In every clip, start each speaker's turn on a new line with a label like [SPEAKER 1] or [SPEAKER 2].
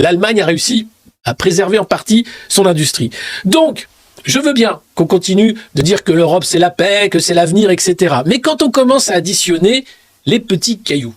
[SPEAKER 1] l'Allemagne a réussi à préserver en partie son industrie. Donc, je veux bien qu'on continue de dire que l'Europe c'est la paix, que c'est l'avenir, etc. Mais quand on commence à additionner les petits cailloux,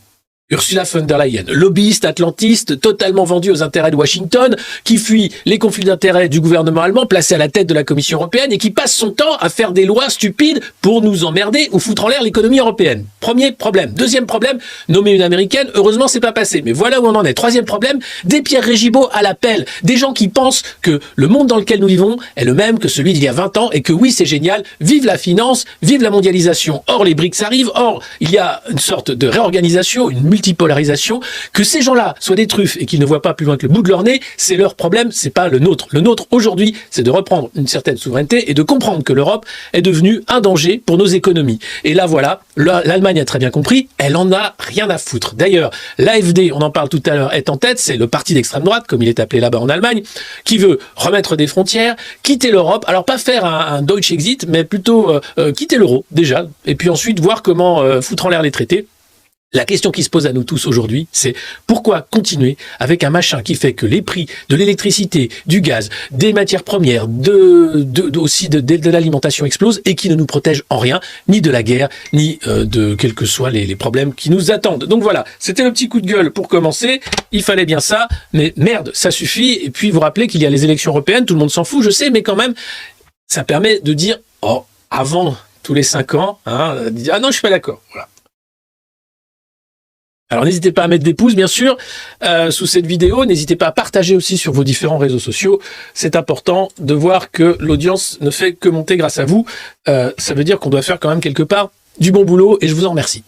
[SPEAKER 1] Ursula von der Leyen, lobbyiste atlantiste, totalement vendu aux intérêts de Washington, qui fuit les conflits d'intérêts du gouvernement allemand, placé à la tête de la Commission européenne, et qui passe son temps à faire des lois stupides pour nous emmerder ou foutre en l'air l'économie européenne. Premier problème. Deuxième problème, nommer une américaine, heureusement c'est pas passé, mais voilà où on en est. Troisième problème, des Pierre Régibaud à l'appel, des gens qui pensent que le monde dans lequel nous vivons est le même que celui d'il y a 20 ans, et que oui c'est génial, vive la finance, vive la mondialisation. Or les BRICS arrivent, or il y a une sorte de réorganisation, une multipolarisation, que ces gens-là soient des truffes et qu'ils ne voient pas plus loin que le bout de leur nez, c'est leur problème, c'est pas le nôtre. Le nôtre aujourd'hui, c'est de reprendre une certaine souveraineté et de comprendre que l'Europe est devenue un danger pour nos économies. Et là voilà, l'Allemagne a très bien compris, elle en a rien à foutre. D'ailleurs, l'AfD, on en parle tout à l'heure, est en tête, c'est le parti d'extrême droite, comme il est appelé là-bas en Allemagne, qui veut remettre des frontières, quitter l'Europe, alors pas faire un Deutsche Exit, mais plutôt quitter l'euro déjà, et puis ensuite voir comment foutre en l'air les traités. La question qui se pose à nous tous aujourd'hui, c'est pourquoi continuer avec un machin qui fait que les prix de l'électricité, du gaz, des matières premières, aussi de l'alimentation explosent et qui ne nous protège en rien, ni de la guerre, ni de quels que soient les problèmes qui nous attendent. Donc voilà, c'était le petit coup de gueule pour commencer. Il fallait bien ça, mais merde, ça suffit. Et puis vous rappelez qu'il y a les élections européennes, tout le monde s'en fout, je sais, mais quand même, ça permet de dire, oh, avant tous les 5 ans, ah non, je suis pas d'accord. Voilà. Alors n'hésitez pas à mettre des pouces, bien sûr, sous cette vidéo. N'hésitez pas à partager aussi sur vos différents réseaux sociaux. C'est important de voir que l'audience ne fait que monter grâce à vous. Ça veut dire qu'on doit faire quand même quelque part du bon boulot et je vous en remercie.